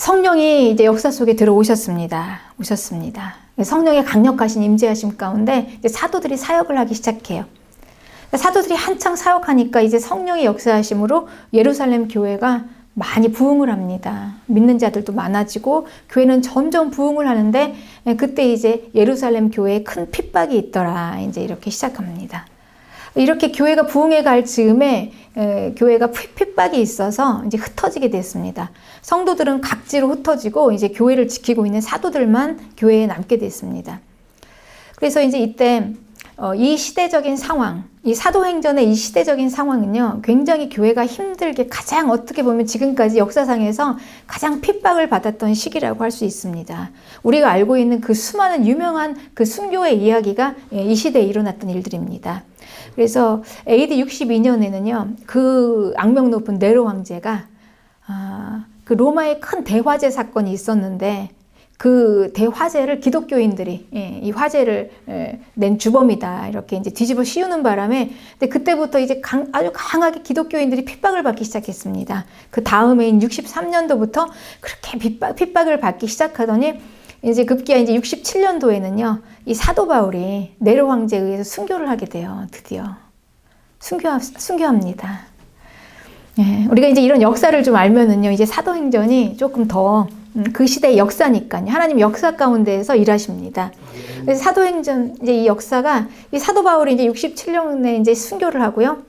성령이 이제 역사 속에 들어오셨습니다. 오셨습니다. 성령의 강력하신 임재하심 가운데 이제 사도들이 사역을 하기 시작해요. 사도들이 한창 사역하니까 이제 성령의 역사하심으로 예루살렘 교회가 많이 부흥을 합니다. 믿는 자들도 많아지고 교회는 점점 부흥을 하는데 그때 이제 예루살렘 교회에 큰 핍박이 있더라. 이제 이렇게 시작합니다. 이렇게 교회가 부흥해 갈 즈음에 교회가 핍박이 있어서 이제 흩어지게 됐습니다. 성도들은 각지로 흩어지고 이제 교회를 지키고 있는 사도들만 교회에 남게 됐습니다. 그래서 이제 이때 이 시대적인 상황, 이 사도행전의 이 시대적인 상황은요, 굉장히 교회가 힘들게 가장 어떻게 보면 지금까지 역사상에서 가장 핍박을 받았던 시기라고 할 수 있습니다. 우리가 알고 있는 그 수많은 유명한 그 순교의 이야기가 이 시대에 일어났던 일들입니다. 그래서 AD 62년에는요, 그 악명 높은 네로 황제가 그 로마의 큰 대화재 사건이 있었는데 그 대화재를 기독교인들이 이 화재를 낸 주범이다 이렇게 이제 뒤집어 씌우는 바람에 근데 그때부터 이제 아주 강하게 기독교인들이 핍박을 받기 시작했습니다. 그 다음해인 63년도부터 그렇게 핍박을 받기 시작하더니 이제 급기야 이제 67년도에는요 이 사도 바울이 네로 황제에 의해서 순교를 하게 돼요. 드디어 순교합니다. 예, 우리가 이제 이런 역사를 좀 알면은요 이제 사도행전이 조금 더 그 시대의 역사니까요. 하나님 역사 가운데에서 일하십니다. 그래서 사도행전 이제 이 역사가 이 사도 바울이 이제 67년에 이제 순교를 하고요.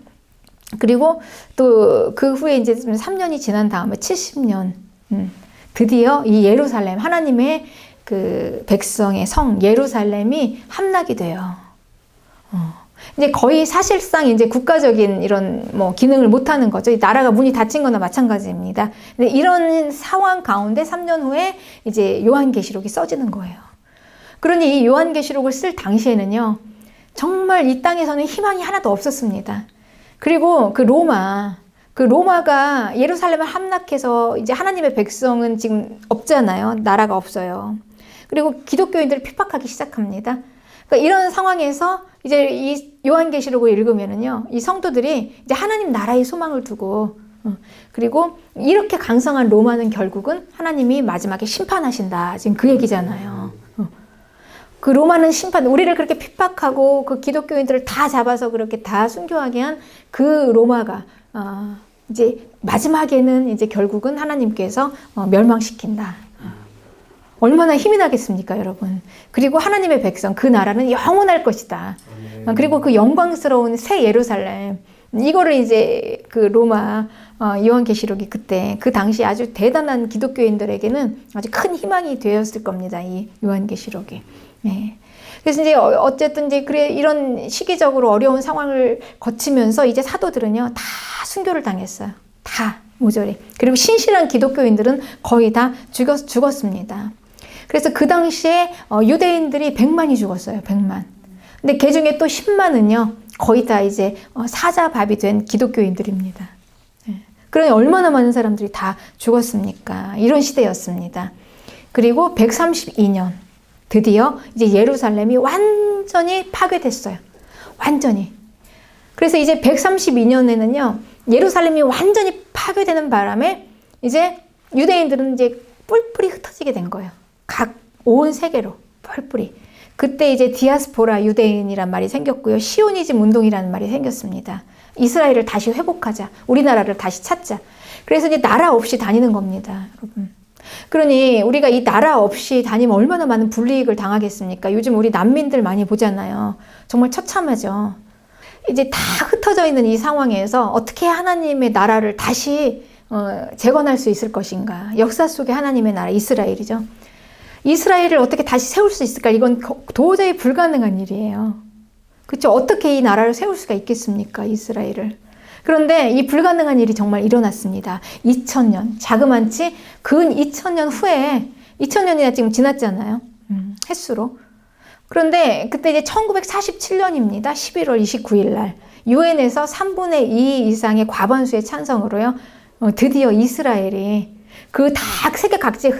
그리고 또 그 후에 이제 3년이 지난 다음에 70년 드디어 이 예루살렘 하나님의 그 백성의 성 예루살렘이 함락이 돼요. 이제 거의 사실상 이제 국가적인 이런 뭐 기능을 못 하는 거죠. 나라가 문이 닫힌 거나 마찬가지입니다. 근데 이런 상황 가운데 3년 후에 이제 요한계시록이 써지는 거예요. 그러니 이 요한계시록을 쓸 당시에는요, 정말 이 땅에서는 희망이 하나도 없었습니다. 그리고 그 로마가 예루살렘을 함락해서 이제 하나님의 백성은 지금 없잖아요. 나라가 없어요. 그리고 기독교인들을 핍박하기 시작합니다. 그러니까 이런 상황에서 이제 이 요한계시록을 읽으면은요, 이 성도들이 이제 하나님 나라의 소망을 두고, 그리고 이렇게 강성한 로마는 결국은 하나님이 마지막에 심판하신다. 지금 그 얘기잖아요. 그 로마는 우리를 그렇게 핍박하고 그 기독교인들을 다 잡아서 그렇게 다 순교하게 한 그 로마가, 이제 마지막에는 이제 결국은 하나님께서 멸망시킨다. 얼마나 힘이 나겠습니까, 여러분? 그리고 하나님의 백성, 그 나라는 영원할 것이다. 그리고 그 영광스러운 새 예루살렘, 이거를 이제 그 로마 요한계시록이 그때 그 당시 아주 대단한 기독교인들에게는 아주 큰 희망이 되었을 겁니다. 이 요한계시록이. 네. 그래서 이제 어쨌든 이제 그래 이런 시기적으로 어려운 상황을 거치면서 이제 사도들은요 다 순교를 당했어요. 다 모조리. 그리고 신실한 기독교인들은 거의 다 죽었습니다. 그래서 그 당시에 유대인들이 100만이 죽었어요. 100만. 근데 그 중에 또 10만은요 거의 다 이제 사자밥이 된 기독교인들입니다. 그러니 얼마나 많은 사람들이 다 죽었습니까? 이런 시대였습니다. 그리고 132년 드디어 이제 예루살렘이 완전히 파괴됐어요. 완전히. 그래서 이제 132년에는요 예루살렘이 완전히 파괴되는 바람에 이제 유대인들은 이제 뿔뿔이 흩어지게 된 거예요. 각 온 세계로 뿔뿔이. 그때 이제 디아스포라 유대인이란 말이 생겼고요. 시오니즘 운동이라는 말이 생겼습니다. 이스라엘을 다시 회복하자. 우리나라를 다시 찾자. 그래서 이제 나라 없이 다니는 겁니다, 여러분. 그러니 우리가 이 나라 없이 다니면 얼마나 많은 불이익을 당하겠습니까? 요즘 우리 난민들 많이 보잖아요. 정말 처참하죠. 이제 다 흩어져 있는 이 상황에서 어떻게 하나님의 나라를 다시 재건할 수 있을 것인가? 역사 속에 하나님의 나라 이스라엘이죠. 이스라엘을 어떻게 다시 세울 수 있을까? 이건 도저히 불가능한 일이에요. 그렇죠? 어떻게 이 나라를 세울 수가 있겠습니까? 이스라엘을. 그런데 이 불가능한 일이 정말 일어났습니다. 2000년, 자그만치 근 2000년 후에 2000년이나 지금 지났잖아요. 횟수로. 그런데 그때 이제 1947년입니다. 11월 29일 날 유엔에서 3분의 2 이상의 과반수의 찬성으로요. 드디어 이스라엘이 그 다 세계 각지에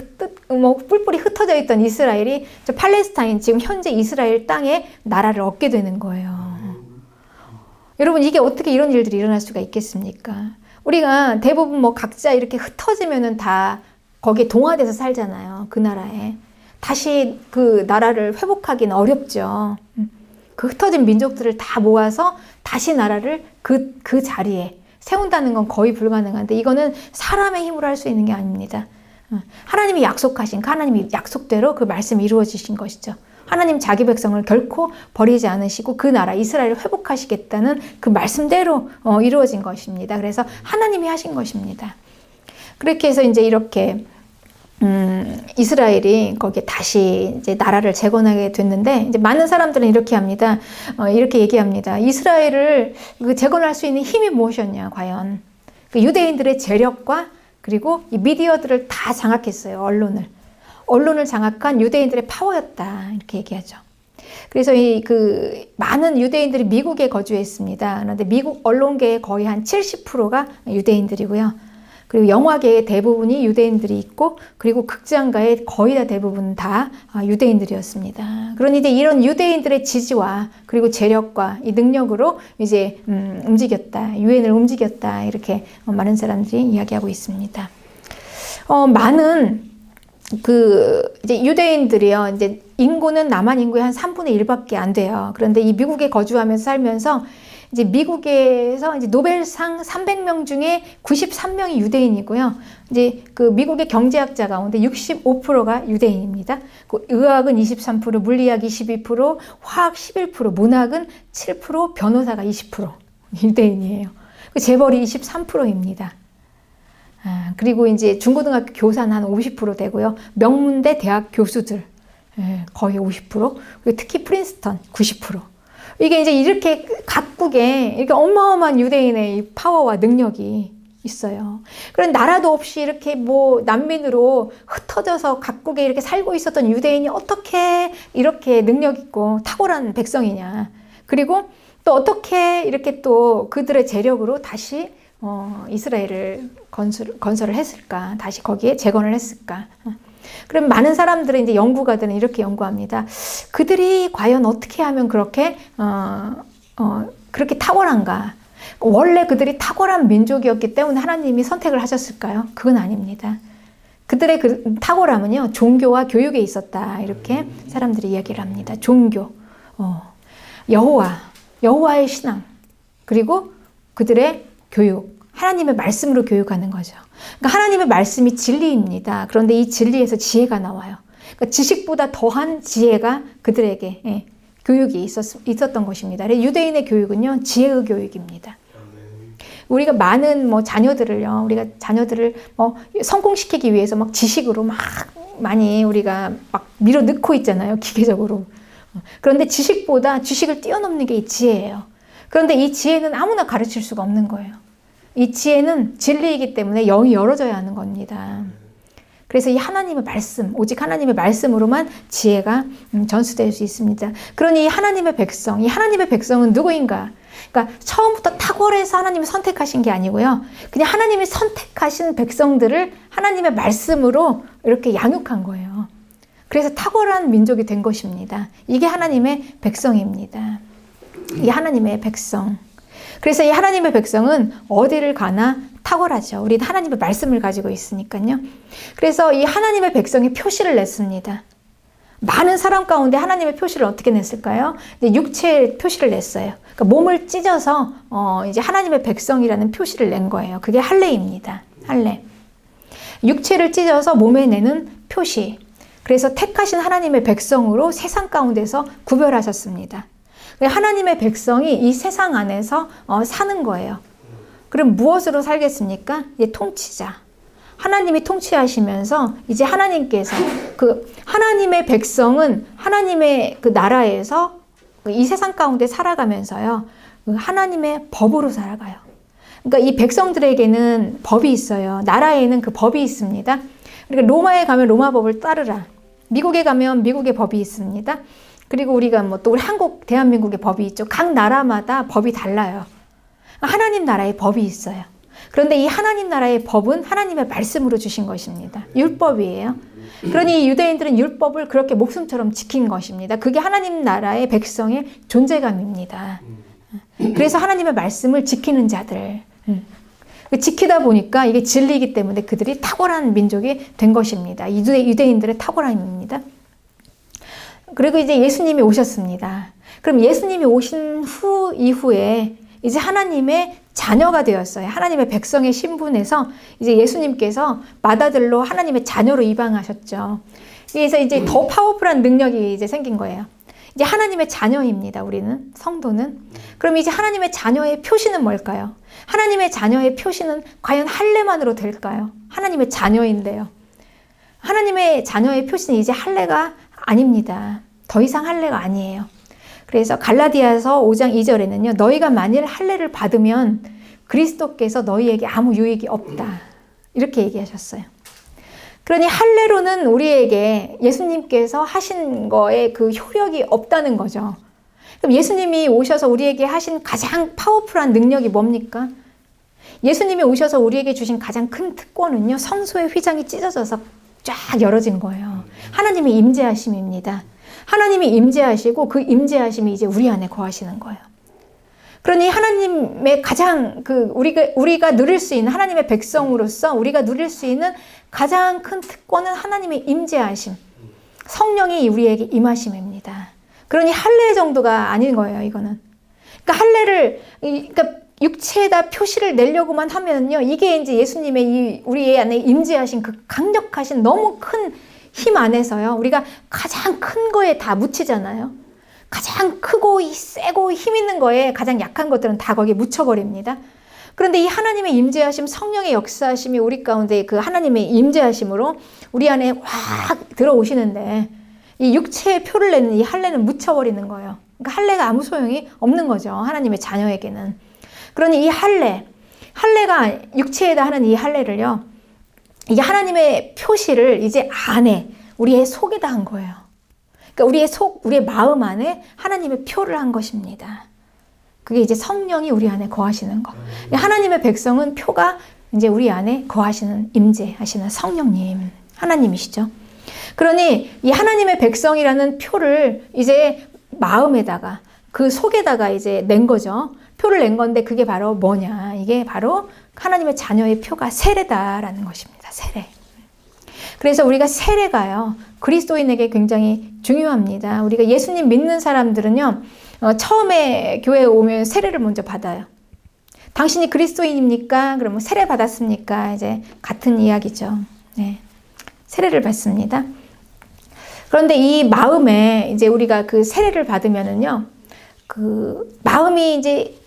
뿔뿔이 흩어져 있던 이스라엘이 저 팔레스타인 지금 현재 이스라엘 땅에 나라를 얻게 되는 거예요. 여러분 이게 어떻게 이런 일들이 일어날 수가 있겠습니까? 우리가 대부분 뭐 각자 이렇게 흩어지면은 다 거기에 동화돼서 살잖아요. 그 나라에. 다시 그 나라를 회복하기는 어렵죠. 그 흩어진 민족들을 다 모아서 다시 나라를 그 자리에 세운다는 건 거의 불가능한데 이거는 사람의 힘으로 할 수 있는 게 아닙니다. 하나님이 약속하신 그 하나님이 약속대로 그 말씀이 이루어지신 것이죠. 하나님 자기 백성을 결코 버리지 않으시고 그 나라 이스라엘을 회복하시겠다는 그 말씀대로 이루어진 것입니다. 그래서 하나님이 하신 것입니다. 그렇게 해서 이제 이렇게 이스라엘이 거기에 다시 이제 나라를 재건하게 됐는데 이제 많은 사람들은 이렇게 합니다. 이렇게 얘기합니다. 이스라엘을 재건할 수 있는 힘이 무엇이었냐 과연 그 유대인들의 재력과 그리고 이 미디어들을 다 장악했어요. 언론을 장악한 유대인들의 파워였다 이렇게 얘기하죠. 그래서 그 많은 유대인들이 미국에 거주했습니다. 그런데 미국 언론계의 거의 한 70%가 유대인들이고요. 그리고 영화계의 대부분이 유대인들이 있고 그리고 극장가의 거의 다 대부분 다 유대인들이었습니다. 그러니 이제 이런 유대인들의 지지와 그리고 재력과 이 능력으로 이제 움직였다. 유엔을 움직였다. 이렇게 많은 사람들이 이야기하고 있습니다. 많은 이제 유대인들이요. 이제 인구는 남한 인구의 한 3분의 1밖에 안 돼요. 그런데 이 미국에 거주하면서 살면서 이제 미국에서 이제 노벨상 300명 중에 93명이 유대인이고요. 이제 그 미국의 경제학자 가운데 65%가 유대인입니다. 그 의학은 23%, 물리학 22%, 화학 11%, 문학은 7%, 변호사가 20% 유대인이에요. 그 재벌이 23%입니다. 그리고 이제 중고등학교 교사는 한 50% 되고요. 명문대 대학 교수들 거의 50%, 그리고 특히 프린스턴 90%. 이게 이제 이렇게 각국에 이렇게 어마어마한 유대인의 이 파워와 능력이 있어요. 그런 나라도 없이 이렇게 뭐 난민으로 흩어져서 각국에 이렇게 살고 있었던 유대인이 어떻게 이렇게 능력 있고 탁월한 백성이냐. 그리고 또 어떻게 이렇게 또 그들의 재력으로 다시 이스라엘을 건설을 했을까? 다시 거기에 재건을 했을까? 그럼 많은 사람들은 이제 연구가들은 이렇게 연구합니다. 그들이 과연 어떻게 하면 그렇게 그렇게 탁월한가? 원래 그들이 탁월한 민족이었기 때문에 하나님이 선택을 하셨을까요? 그건 아닙니다. 그들의 그 탁월함은요, 종교와 교육에 있었다. 이렇게 사람들이 이야기를 합니다. 종교, 여호와의 신앙, 그리고 그들의 교육, 하나님의 말씀으로 교육하는 거죠. 그러니까 하나님의 말씀이 진리입니다. 그런데 이 진리에서 지혜가 나와요. 그러니까 지식보다 더한 지혜가 그들에게 교육이 있었던 것입니다. 유대인의 교육은요, 지혜의 교육입니다. 우리가 많은 우리가 자녀들을 성공시키기 위해서 막 지식으로 막 많이 우리가 막 밀어 넣고 있잖아요, 기계적으로. 그런데 지식을 뛰어넘는 게 이 지혜예요. 그런데 이 지혜는 아무나 가르칠 수가 없는 거예요. 이 지혜는 진리이기 때문에 영이 열어져야 하는 겁니다. 그래서 이 하나님의 말씀, 오직 하나님의 말씀으로만 지혜가 전수될 수 있습니다. 그러니 이 하나님의 백성은 누구인가? 그러니까 처음부터 탁월해서 하나님이 선택하신 게 아니고요. 그냥 하나님이 선택하신 백성들을 하나님의 말씀으로 이렇게 양육한 거예요. 그래서 탁월한 민족이 된 것입니다. 이게 하나님의 백성입니다. 이 하나님의 백성. 그래서 이 하나님의 백성은 어디를 가나 탁월하죠. 우리는 하나님의 말씀을 가지고 있으니까요. 그래서 이 하나님의 백성이 표시를 냈습니다. 많은 사람 가운데 하나님의 표시를 어떻게 냈을까요? 육체의 표시를 냈어요. 그러니까 몸을 찢어서 이제 하나님의 백성이라는 표시를 낸 거예요. 그게 할례입니다. 할례. 육체를 찢어서 몸에 내는 표시. 그래서 택하신 하나님의 백성으로 세상 가운데서 구별하셨습니다. 하나님의 백성이 이 세상 안에서 사는 거예요. 그럼 무엇으로 살겠습니까? 이제 통치자. 하나님이 통치하시면서 이제 하나님께서 하나님의 백성은 하나님의 그 나라에서 이 세상 가운데 살아가면서요. 하나님의 법으로 살아가요. 그러니까 이 백성들에게는 법이 있어요. 나라에는 그 법이 있습니다. 그러니까 로마에 가면 로마 법을 따르라. 미국에 가면 미국의 법이 있습니다. 그리고 우리가 또 우리 한국, 대한민국의 법이 있죠. 각 나라마다 법이 달라요. 하나님 나라의 법이 있어요. 그런데 이 하나님 나라의 법은 하나님의 말씀으로 주신 것입니다. 율법이에요. 그러니 유대인들은 율법을 그렇게 목숨처럼 지킨 것입니다. 그게 하나님 나라의 백성의 존재감입니다. 그래서 하나님의 말씀을 지키는 자들. 지키다 보니까 이게 진리이기 때문에 그들이 탁월한 민족이 된 것입니다. 유대인들의 탁월함입니다. 그리고 이제 예수님이 오셨습니다. 그럼 예수님이 오신 이후에 이제 하나님의 자녀가 되었어요. 하나님의 백성의 신분에서 이제 예수님께서 맏아들로 하나님의 자녀로 입양하셨죠. 그래서 이제 더 파워풀한 능력이 이제 생긴 거예요. 이제 하나님의 자녀입니다. 우리는 성도는. 그럼 이제 하나님의 자녀의 표시는 뭘까요? 하나님의 자녀의 표시는 과연 할례만으로 될까요? 하나님의 자녀인데요. 하나님의 자녀의 표시는 이제 할례가 아닙니다. 더 이상 할례가 아니에요. 그래서 갈라디아서 5장 2절에는요. 너희가 만일 할례를 받으면 그리스도께서 너희에게 아무 유익이 없다. 이렇게 얘기하셨어요. 그러니 할례로는 우리에게 예수님께서 하신 거에 그 효력이 없다는 거죠. 그럼 예수님이 오셔서 우리에게 하신 가장 파워풀한 능력이 뭡니까? 예수님이 오셔서 우리에게 주신 가장 큰 특권은요. 성소의 휘장이 찢어져서 쫙 열어진 거예요. 하나님의 임재하심입니다. 하나님이 임재하시고 그 임재하심이 이제 우리 안에 거하시는 거예요. 그러니 하나님의 가장 우리가 누릴 수 있는 하나님의 백성으로서 우리가 누릴 수 있는 가장 큰 특권은 하나님의 임재하심, 성령이 우리에게 임하심입니다. 그러니 할례 정도가 아닌 거예요, 이거는. 그러니까 육체에다 표시를 내려고만 하면요, 이게 이제 예수님의 우리 안에 임재하신 그 강력하신 너무 큰 힘 안에서요, 우리가 가장 큰 거에 다 묻히잖아요. 가장 크고 세고 힘 있는 거에 가장 약한 것들은 다 거기에 묻혀버립니다. 그런데 이 하나님의 임재하심, 성령의 역사하심이 우리 가운데 그 하나님의 임재하심으로 우리 안에 확 들어오시는데 이 육체의 표를 내는 이 할례는 묻혀버리는 거예요. 그러니까 할례가 아무 소용이 없는 거죠. 하나님의 자녀에게는. 그러니 이 할례가 육체에다 하는 이 할례를요, 이게 하나님의 표시를 이제 안에 우리의 속에다 한 거예요. 그러니까 우리의 마음 안에 하나님의 표를 한 것입니다. 그게 이제 성령이 우리 안에 거하시는 거. 하나님의 백성은 표가 이제 우리 안에 거하시는, 임재하시는 성령님, 하나님이시죠. 그러니 이 하나님의 백성이라는 표를 이제 마음에다가, 그 속에다가 이제 낸 거죠. 표를 낸 건데 그게 바로 뭐냐. 이게 바로 하나님의 자녀의 표가 세례다라는 것입니다. 세례. 그래서 우리가 세례가요, 그리스도인에게 굉장히 중요합니다. 우리가 예수님 믿는 사람들은요, 처음에 교회에 오면 세례를 먼저 받아요. 당신이 그리스도인입니까? 그러면 세례 받았습니까? 이제 같은 이야기죠. 네. 세례를 받습니다. 그런데 이 마음에 이제 우리가 그 세례를 받으면은요, 그 마음이 이제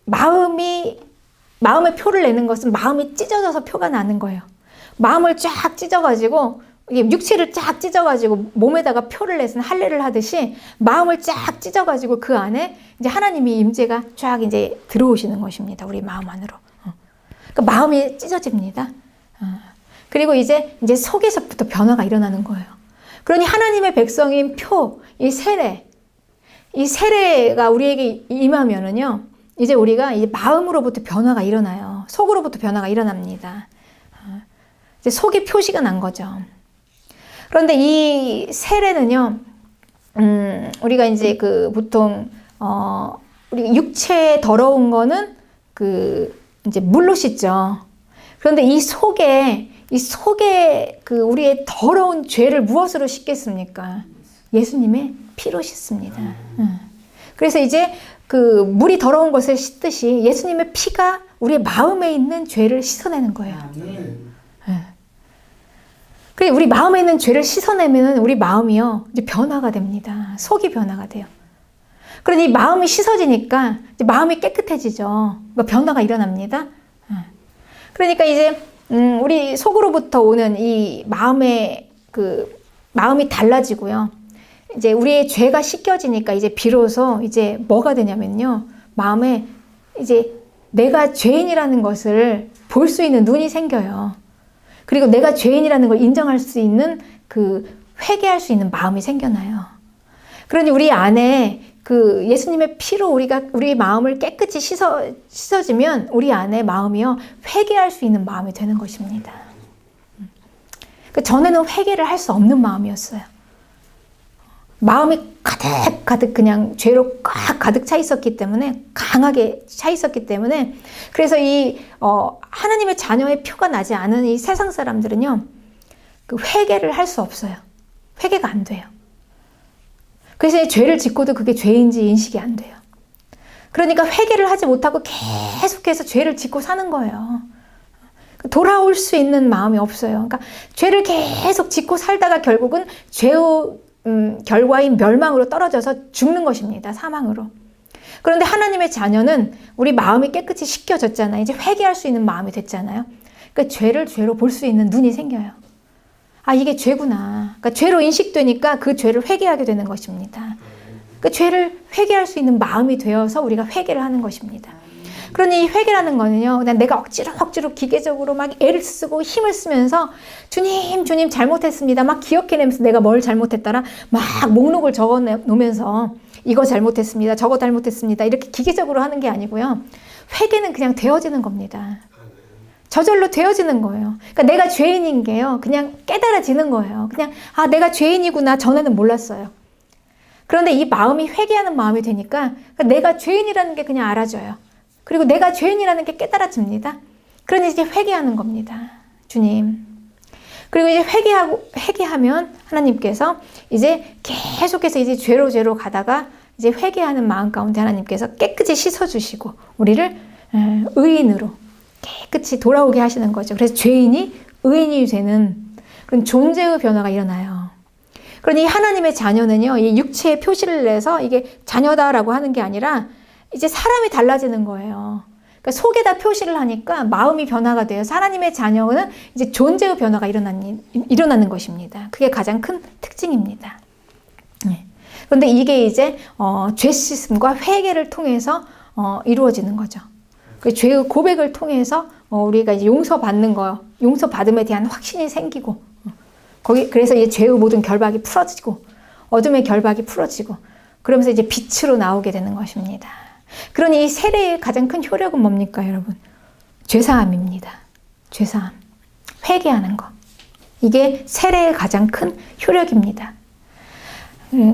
마음의 표를 내는 것은 마음이 찢어져서 표가 나는 거예요. 마음을 쫙 찢어가지고, 육체를 쫙 찢어가지고 몸에다가 표를 내서 할례를 하듯이 마음을 쫙 찢어가지고 그 안에 이제 하나님의 임재가 쫙 이제 들어오시는 것입니다. 우리 마음 안으로. 그러니까 마음이 찢어집니다. 그리고 이제 속에서부터 변화가 일어나는 거예요. 그러니 하나님의 백성인 표, 이 세례가 우리에게 임하면은요, 이제 우리가 이 마음으로부터 변화가 일어나요. 속으로부터 변화가 일어납니다. 이제 속에 표시가 난 거죠. 그런데 이 세례는요, 우리가 이제 보통, 우리 육체에 더러운 거는 이제 물로 씻죠. 그런데 이 속에 우리의 더러운 죄를 무엇으로 씻겠습니까? 예수님의 피로 씻습니다. 그래서 이제 물이 더러운 것을 씻듯이 예수님의 피가 우리의 마음에 있는 죄를 씻어내는 거예요. 그래서 우리 마음에 있는 죄를 씻어내면 우리 마음이요, 이제 변화가 됩니다. 속이 변화가 돼요. 그러니 마음이 씻어지니까 이제 마음이 깨끗해지죠. 그러니까 변화가 일어납니다. 그러니까 이제 우리 속으로부터 오는 이 마음이 달라지고요. 이제 우리의 죄가 씻겨지니까 이제 비로소 이제 뭐가 되냐면요, 마음에 이제 내가 죄인이라는 것을 볼 수 있는 눈이 생겨요. 그리고 내가 죄인이라는 걸 인정할 수 있는 회개할 수 있는 마음이 생겨나요. 그러니 우리 안에 예수님의 피로 우리 마음을 깨끗이 씻어지면 우리 안에 마음이요, 회개할 수 있는 마음이 되는 것입니다. 전에는 회개를 할 수 없는 마음이었어요. 마음이 가득 그냥 죄로 꽉 가득 차 있었기 때문에, 강하게 차 있었기 때문에, 그래서 하나님의 자녀의 표가 나지 않은 이 세상 사람들은요, 그 회개를 할 수 없어요. 회개가 안 돼요. 그래서 죄를 짓고도 그게 죄인지 인식이 안 돼요. 그러니까 회개를 하지 못하고 계속해서 죄를 짓고 사는 거예요. 돌아올 수 있는 마음이 없어요. 그러니까 죄를 계속 짓고 살다가 결국은 죄의 결과인 멸망으로 떨어져서 죽는 것입니다. 사망으로. 그런데 하나님의 자녀는 우리 마음이 깨끗이 씻겨졌잖아요. 이제 회개할 수 있는 마음이 됐잖아요. 그러니까 죄를 죄로 볼 수 있는 눈이 생겨요. 아, 이게 죄구나. 그러니까 죄로 인식되니까 그 죄를 회개하게 되는 것입니다. 그 죄를 회개할 수 있는 마음이 되어서 우리가 회개를 하는 것입니다. 그러니 이 회개라는 거는요, 그냥 내가 억지로 기계적으로 막 애를 쓰고 힘을 쓰면서 주님 잘못했습니다. 막 기억해내면서 내가 뭘 잘못했더라 막 목록을 적어 놓으면서 이거 잘못했습니다. 저거 잘못했습니다. 이렇게 기계적으로 하는 게 아니고요. 회개는 그냥 되어지는 겁니다. 저절로 되어지는 거예요. 그러니까 내가 죄인인 게요, 그냥 깨달아지는 거예요. 그냥 아, 내가 죄인이구나. 전에는 몰랐어요. 그런데 이 마음이 회개하는 마음이 되니까 내가 죄인이라는 게 그냥 알아져요. 그리고 내가 죄인이라는 게 깨달아집니다. 그러니 이제 회개하는 겁니다. 주님. 그리고 이제 회개하면 하나님께서 이제 계속해서 이제 죄로 가다가 이제 회개하는 마음 가운데 하나님께서 깨끗이 씻어주시고 우리를 의인으로 깨끗이 돌아오게 하시는 거죠. 그래서 죄인이 의인이 되는 그런 존재의 변화가 일어나요. 그러니 하나님의 자녀는요, 이 육체의 표시를 내서 이게 자녀다라고 하는 게 아니라 이제 사람이 달라지는 거예요. 그러니까 속에다 표시를 하니까 마음이 변화가 돼요. 하나님의 자녀는 이제 존재의 변화가 일어나는 것입니다. 그게 가장 큰 특징입니다. 네. 그런데 이게 이제 죄 씻음과 회개를 통해서 이루어지는 거죠. 그 죄의 고백을 통해서 우리가 이제 용서받는 거, 용서받음에 대한 확신이 생기고, 그래서 이제 죄의 모든 결박이 풀어지고, 어둠의 결박이 풀어지고, 그러면서 이제 빛으로 나오게 되는 것입니다. 그러니 이 세례의 가장 큰 효력은 뭡니까, 여러분? 죄사함입니다. 죄사함. 회개하는 것. 이게 세례의 가장 큰 효력입니다.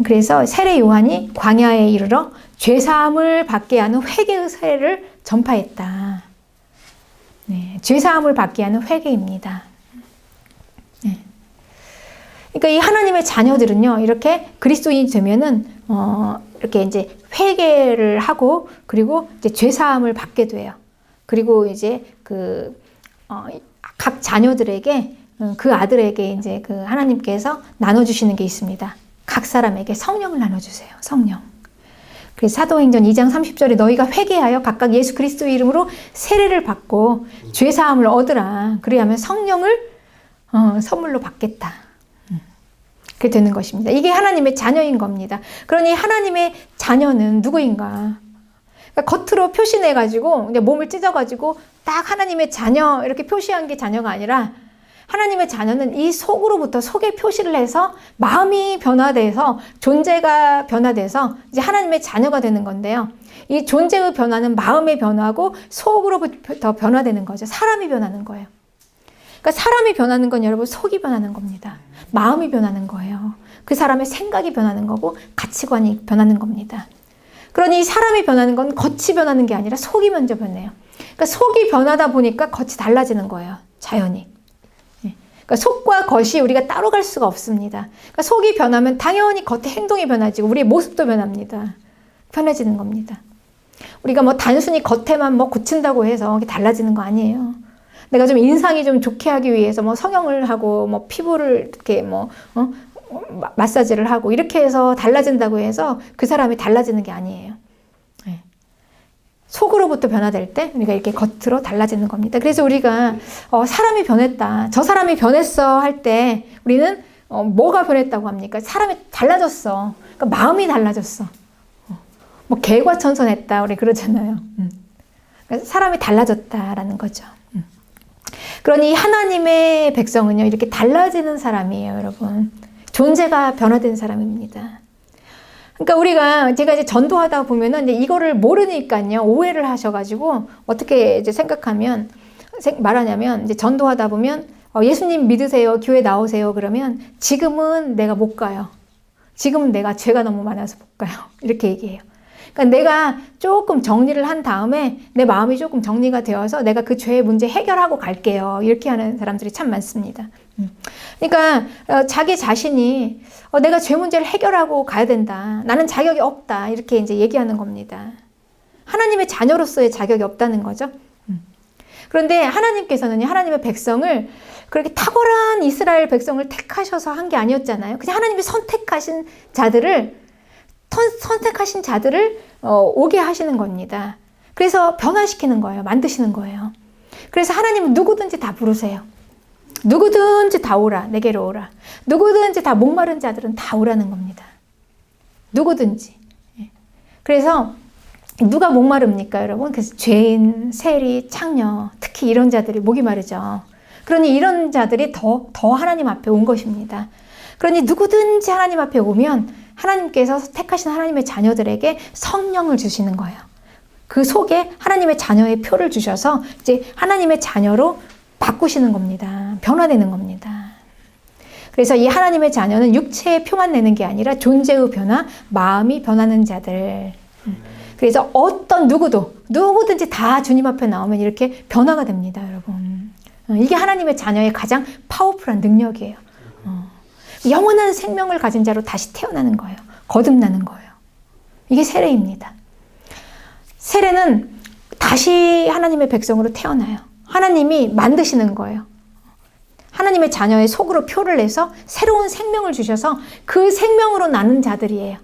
그래서 세례 요한이 광야에 이르러 죄사함을 받게 하는 회개의 세례를 전파했다. 네, 죄사함을 받게 하는 회개입니다. 네. 그러니까 이 하나님의 자녀들은요, 이렇게 그리스도인이 되면은 이렇게 이제 회개를 하고 그리고 이제 죄사함을 받게 돼요. 그리고 이제 각 자녀들에게 그 아들에게 이제 그 하나님께서 나눠주시는 게 있습니다. 각 사람에게 성령을 나눠주세요. 성령. 그래서 사도행전 2장 30절에 너희가 회개하여 각각 예수 그리스도의 이름으로 세례를 받고 죄사함을 얻으라. 그리하면 성령을 선물로 받겠다. 그렇게 되는 것입니다. 이게 하나님의 자녀인 겁니다. 그러니 하나님의 자녀는 누구인가? 그러니까 겉으로 표시내가지고 이제 몸을 찢어가지고 딱 하나님의 자녀 이렇게 표시한 게 자녀가 아니라 하나님의 자녀는 이 속으로부터 속에 표시를 해서 마음이 변화돼서 존재가 변화돼서 이제 하나님의 자녀가 되는 건데요. 이 존재의 변화는 마음의 변화고 속으로부터 변화되는 거죠. 사람이 변하는 거예요. 그러니까 사람이 변하는 건 여러분 속이 변하는 겁니다. 마음이 변하는 거예요. 그 사람의 생각이 변하는 거고 가치관이 변하는 겁니다. 그러니 사람이 변하는 건 겉이 변하는 게 아니라 속이 먼저 변해요. 그러니까 속이 변하다 보니까 겉이 달라지는 거예요. 자연히. 그러니까 속과 겉이 우리가 따로 갈 수가 없습니다. 그러니까 속이 변하면 당연히 겉의 행동이 변하지고 우리의 모습도 변합니다. 편해지는 겁니다. 우리가 뭐 단순히 겉에만 뭐 고친다고 해서 달라지는 거 아니에요. 내가 좀 인상이 좀 좋게 하기 위해서 뭐 성형을 하고 뭐 피부를 이렇게 마사지를 하고 이렇게 해서 달라진다고 해서 그 사람이 달라지는 게 아니에요. 네. 속으로부터 변화될 때 우리가 이렇게 겉으로 달라지는 겁니다. 그래서 우리가 사람이 변했다. 저 사람이 변했어 할 때 우리는 뭐가 변했다고 합니까? 사람이 달라졌어. 그러니까 마음이 달라졌어. 뭐 개과천선했다 우리 그러잖아요. 그러니까 사람이 달라졌다라는 거죠. 그러니 하나님의 백성은요, 이렇게 달라지는 사람이에요, 여러분. 존재가 변화된 사람입니다. 그러니까 제가 이제 전도하다 보면은 이제 이거를 모르니까요, 오해를 하셔가지고, 어떻게 이제 말하냐면, 이제 전도하다 보면, 예수님 믿으세요, 교회 나오세요, 그러면 지금은 내가 못 가요. 지금은 내가 죄가 너무 많아서 못 가요. 이렇게 얘기해요. 그러니까 내가 조금 정리를 한 다음에 내 마음이 조금 정리가 되어서 내가 그 죄의 문제 해결하고 갈게요. 이렇게 하는 사람들이 참 많습니다. 그러니까 자기 자신이 내가 죄 문제를 해결하고 가야 된다. 나는 자격이 없다. 이렇게 이제 얘기하는 겁니다. 하나님의 자녀로서의 자격이 없다는 거죠. 그런데 하나님께서는 하나님의 백성을 그렇게 탁월한 이스라엘 백성을 택하셔서 한 게 아니었잖아요. 그냥 하나님이 선택하신 자들을 오게 하시는 겁니다. 그래서 변화시키는 거예요. 만드시는 거예요. 그래서 하나님은 누구든지 다 부르세요. 누구든지 다 오라. 내게로 오라. 누구든지 다 목마른 자들은 다 오라는 겁니다. 누구든지. 그래서 누가 목마릅니까, 여러분? 그래서 죄인, 세리, 창녀, 특히 이런 자들이 목이 마르죠. 그러니 이런 자들이 더 하나님 앞에 온 것입니다. 그러니 누구든지 하나님 앞에 오면 하나님께서 택하신 하나님의 자녀들에게 성령을 주시는 거예요. 그 속에 하나님의 자녀의 표를 주셔서 이제 하나님의 자녀로 바꾸시는 겁니다. 변화되는 겁니다. 그래서 이 하나님의 자녀는 육체의 표만 내는 게 아니라 존재의 변화, 마음이 변하는 자들. 그래서 어떤 누구든지 다 주님 앞에 나오면 이렇게 변화가 됩니다, 여러분. 이게 하나님의 자녀의 가장 파워풀한 능력이에요. 영원한 생명을 가진 자로 다시 태어나는 거예요. 거듭나는 거예요. 이게 세례입니다. 세례는 다시 하나님의 백성으로 태어나요. 하나님이 만드시는 거예요. 하나님의 자녀의 속으로 표를 내서 새로운 생명을 주셔서 그 생명으로 나는 자들이에요.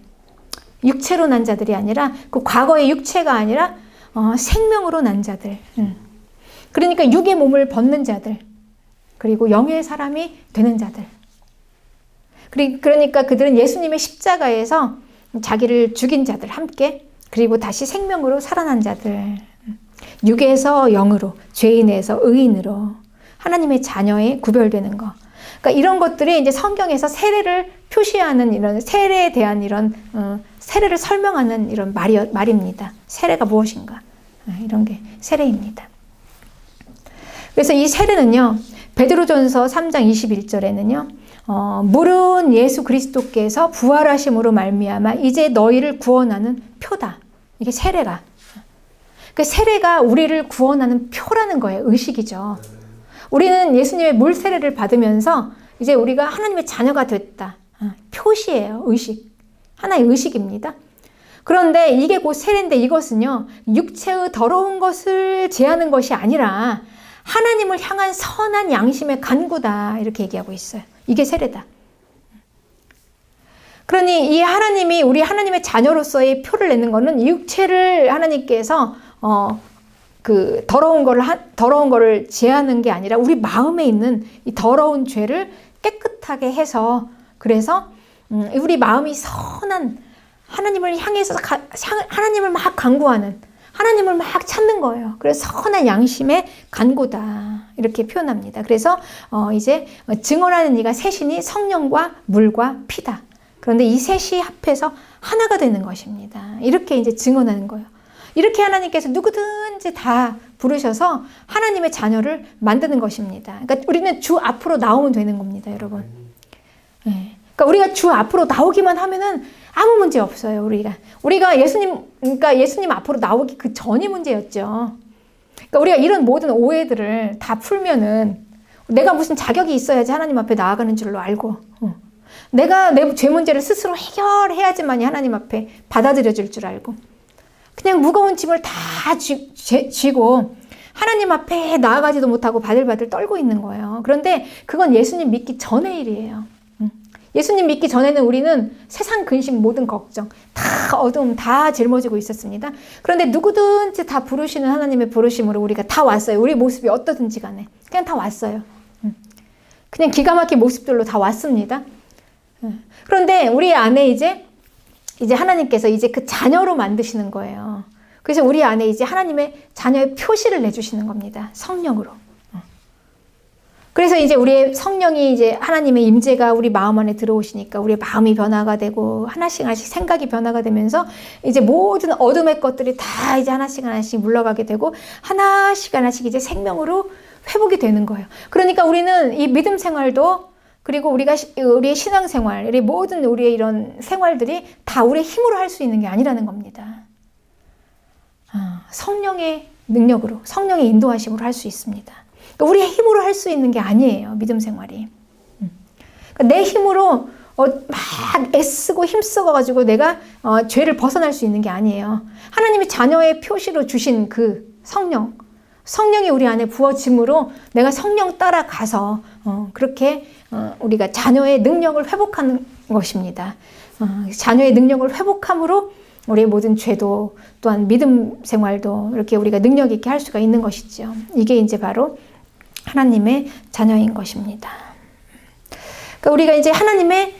육체로 난 자들이 아니라 그 과거의 육체가 아니라 생명으로 난 자들. 그러니까 육의 몸을 벗는 자들. 그리고 영의 사람이 되는 자들. 그러니까 그들은 예수님의 십자가에서 자기를 죽인 자들 함께 그리고 다시 생명으로 살아난 자들. 육에서 영으로, 죄인에서 의인으로 하나님의 자녀에 구별되는 거. 그러니까 이런 것들이 이제 성경에서 세례를 표시하는 이런 세례에 대한 이런 세례를 설명하는 이런 말입니다. 세례가 무엇인가? 이런 게 세례입니다. 그래서 이 세례는요, 베드로전서 3장 21절에는요, 물은 예수 그리스도께서 부활하심으로 말미암아 이제 너희를 구원하는 표다. 이게 세례가. 그 세례가 우리를 구원하는 표라는 거예요. 의식이죠. 우리는 예수님의 물 세례를 받으면서 이제 우리가 하나님의 자녀가 됐다. 표시예요. 의식. 하나의 의식입니다. 그런데 이게 곧 세례인데 이것은요, 육체의 더러운 것을 제하는 것이 아니라 하나님을 향한 선한 양심의 간구다. 이렇게 얘기하고 있어요. 이게 세례다. 그러니 이 하나님이 우리 하나님의 자녀로서의 표를 내는 거는 육체를 하나님께서 그 더러운 거를 제하는 게 아니라 우리 마음에 있는 이 더러운 죄를 깨끗하게 해서 그래서 우리 마음이 선한 하나님을 향해서 하나님을 막 간구하는 하나님을 막 찾는 거예요. 그래서 선한 양심의 간구다 이렇게 표현합니다. 그래서 이제 증언하는 이가 셋이니 성령과 물과 피다. 그런데 이 셋이 합해서 하나가 되는 것입니다. 이렇게 이제 증언하는 거예요. 이렇게 하나님께서 누구든지 다 부르셔서 하나님의 자녀를 만드는 것입니다. 그러니까 우리는 주 앞으로 나오면 되는 겁니다, 여러분. 네. 그러니까 우리가 주 앞으로 나오기만 하면은 아무 문제 없어요, 우리가 예수님 앞으로 나오기 그 전이 문제였죠. 그러니까 우리가 이런 모든 오해들을 다 풀면은 내가 무슨 자격이 있어야지 하나님 앞에 나아가는 줄로 알고, 내가 내 죄 문제를 스스로 해결해야지만이 하나님 앞에 받아들여질 줄 알고, 그냥 무거운 짐을 다 쥐고 하나님 앞에 나아가지도 못하고 바들바들 떨고 있는 거예요. 그런데 그건 예수님 믿기 전의 일이에요. 예수님 믿기 전에는 우리는 세상 근심 모든 걱정 다 어두움 다 짊어지고 있었습니다. 그런데 누구든지 다 부르시는 하나님의 부르심으로 우리가 다 왔어요. 우리 모습이 어떠든지 간에 그냥 다 왔어요. 그냥 기가 막힌 모습들로 다 왔습니다. 그런데 우리 안에 이제 하나님께서 이제 그 자녀로 만드시는 거예요. 그래서 우리 안에 이제 하나님의 자녀의 표시를 내주시는 겁니다. 성령으로. 그래서 이제 우리의 성령이 이제 하나님의 임재가 우리 마음 안에 들어오시니까 우리의 마음이 변화가 되고 하나씩 생각이 변화가 되면서 이제 모든 어둠의 것들이 다 이제 하나씩 물러가게 되고 하나씩 이제 생명으로 회복이 되는 거예요. 그러니까 우리는 이 믿음 생활도 그리고 우리의 신앙생활, 우리 모든 우리의 이런 생활들이 다 우리의 힘으로 할 수 있는 게 아니라는 겁니다. 성령의 능력으로, 성령의 인도하심으로 할 수 있습니다. 그러니까 우리의 힘으로 할 수 있는 게 아니에요, 믿음 생활이. 그러니까 내 힘으로 막 애쓰고 힘쓰고가지고 내가 죄를 벗어날 수 있는 게 아니에요. 하나님이 자녀의 표시로 주신 그 성령이 우리 안에 부어짐으로 내가 성령 따라가서 그렇게 우리가 자녀의 능력을 회복하는 것입니다. 자녀의 능력을 회복함으로 우리의 모든 죄도 또한 믿음 생활도 이렇게 우리가 능력 있게 할 수가 있는 것이죠. 이게 이제 바로 하나님의 자녀인 것입니다. 그러니까 우리가 이제 하나님의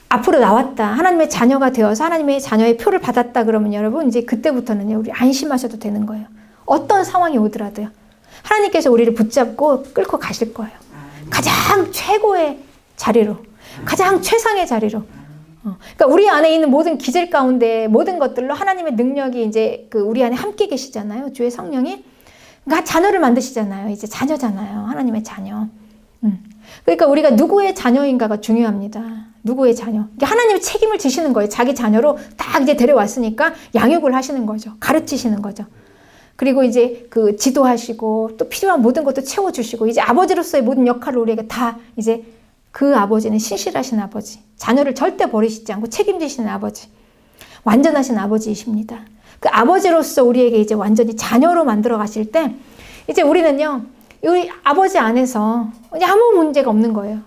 앞으로 나왔다, 하나님의 자녀가 되어서 하나님의 자녀의 표를 받았다 그러면 여러분 이제 그때부터는 우리 안심하셔도 되는 거예요. 어떤 상황이 오더라도요. 하나님께서 우리를 붙잡고 끌고 가실 거예요. 가장 최고의 자리로, 가장 최상의 자리로. 그러니까 우리 안에 있는 모든 기질 가운데 모든 것들로 하나님의 능력이 이제 그 우리 안에 함께 계시잖아요. 주의 성령이. 그러니까 자녀를 만드시잖아요. 이제 자녀잖아요. 하나님의 자녀. 그러니까 우리가 누구의 자녀인가가 중요합니다. 누구의 자녀. 하나님이 책임을 지시는 거예요. 자기 자녀로 딱 이제 데려왔으니까 양육을 하시는 거죠. 가르치시는 거죠. 그리고 이제 그 지도하시고 또 필요한 모든 것도 채워주시고 이제 아버지로서의 모든 역할을 우리에게 다 이제 그 아버지는 신실하신 아버지. 자녀를 절대 버리시지 않고 책임지시는 아버지. 완전하신 아버지이십니다. 그 아버지로서 우리에게 이제 완전히 자녀로 만들어 가실 때 이제 우리는요. 우리 아버지 안에서 아무 문제가 없는 거예요.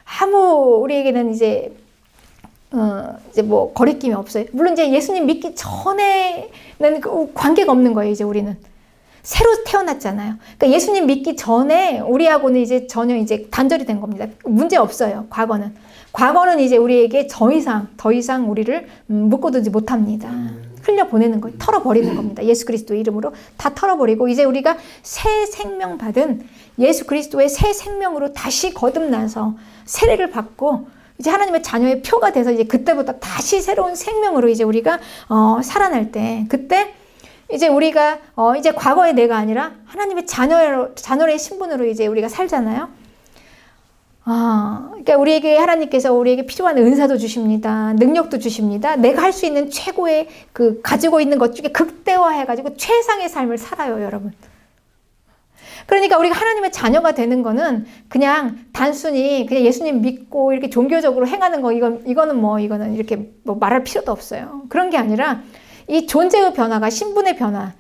아무 우리에게는 이제 뭐 거리낌이 없어요. 물론 이제 예수님 믿기 전에는 관계가 없는 거예요. 이제 우리는 새로 태어났잖아요. 그러니까 예수님 믿기 전에 우리하고는 이제 전혀 이제 단절이 된 겁니다. 문제 없어요. 과거는 이제 우리에게 더 이상 우리를 묶어두지 못합니다. 흘려보내는 거예요. 털어버리는 겁니다. 예수 그리스도의 이름으로 다 털어버리고 이제 우리가 새 생명 받은 예수 그리스도의 새 생명으로 다시 거듭나서 세례를 받고 이제 하나님의 자녀의 표가 돼서 이제 그때부터 다시 새로운 생명으로 이제 우리가 살아날 때 그때 이제 우리가 이제 과거의 내가 아니라 하나님의 자녀의 신분으로 이제 우리가 살잖아요. 그러니까 하나님께서 우리에게 필요한 은사도 주십니다. 능력도 주십니다. 내가 할 수 있는 최고의 가지고 있는 것 중에 극대화해가지고 최상의 삶을 살아요, 여러분. 그러니까 우리가 하나님의 자녀가 되는 거는 그냥 단순히 그냥 예수님 믿고 이렇게 종교적으로 행하는 거, 이거는 이렇게 뭐 말할 필요도 없어요. 그런 게 아니라 이 존재의 변화가 신분의 변화,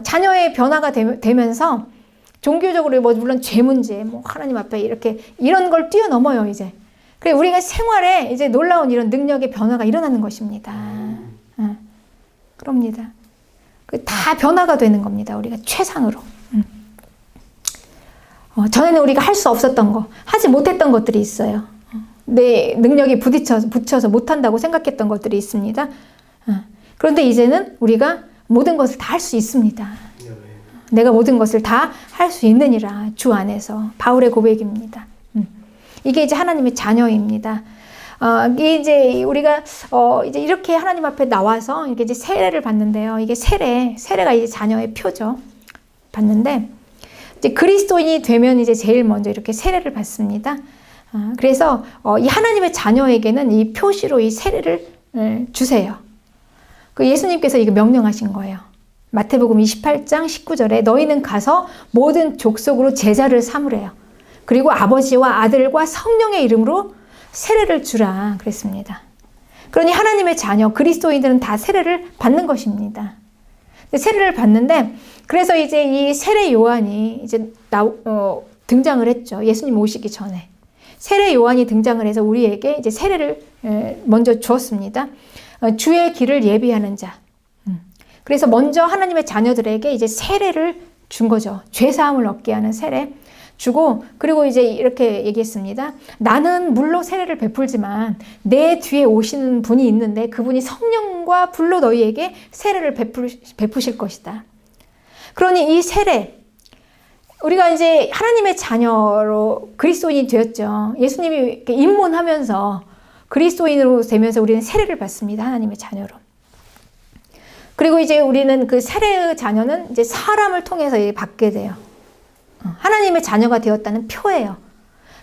자녀의 변화가 되면서 종교적으로 뭐 물론 죄 문제, 뭐 하나님 앞에 이런 걸 뛰어넘어요, 이제. 그래 우리가 생활에 이제 놀라운 이런 능력의 변화가 일어나는 것입니다. 그럽니다. 다 변화가 되는 겁니다. 우리가 최상으로. 전에는 우리가 할 수 없었던 거, 하지 못했던 것들이 있어요. 내 능력이 붙여서 못한다고 생각했던 것들이 있습니다. 그런데 이제는 우리가 모든 것을 다 할 수 있습니다. 내가 모든 것을 다 할 수 있느니라 주 안에서. 바울의 고백입니다. 이게 이제 하나님의 자녀입니다. 이제 우리가 이제 이렇게 하나님 앞에 나와서 이렇게 이제 세례를 받는데요. 이게 세례가 이제 자녀의 표죠. 받는데 이제 그리스도인이 되면 이제 제일 먼저 이렇게 세례를 받습니다. 그래서 이 하나님의 자녀에게는 이 표시로 이 세례를 주세요. 그 예수님께서 이거 명령하신 거예요. 마태복음 28장 19절에 너희는 가서 모든 족속으로 제자를 삼으래요. 그리고 아버지와 아들과 성령의 이름으로 세례를 주라 그랬습니다. 그러니 하나님의 자녀 그리스도인들은 다 세례를 받는 것입니다. 세례를 받는데 그래서 이제 이 세례 요한이 이제 등장을 했죠. 예수님 오시기 전에 세례 요한이 등장을 해서 우리에게 이제 세례를 먼저 주었습니다. 주의 길을 예비하는 자. 그래서 먼저 하나님의 자녀들에게 이제 세례를 준 거죠. 죄 사함을 얻게 하는 세례 주고 그리고 이제 이렇게 얘기했습니다. 나는 물로 세례를 베풀지만 내 뒤에 오시는 분이 있는데 그분이 성령과 불로 너희에게 세례를 베푸실 것이다. 그러니 이 세례 우리가 이제 하나님의 자녀로 그리스도인이 되었죠. 예수님이 입문하면서 그리스도인으로 되면서 우리는 세례를 받습니다. 하나님의 자녀로. 그리고 이제 우리는 그 세례의 자녀는 이제 사람을 통해서 받게 돼요. 하나님의 자녀가 되었다는 표예요.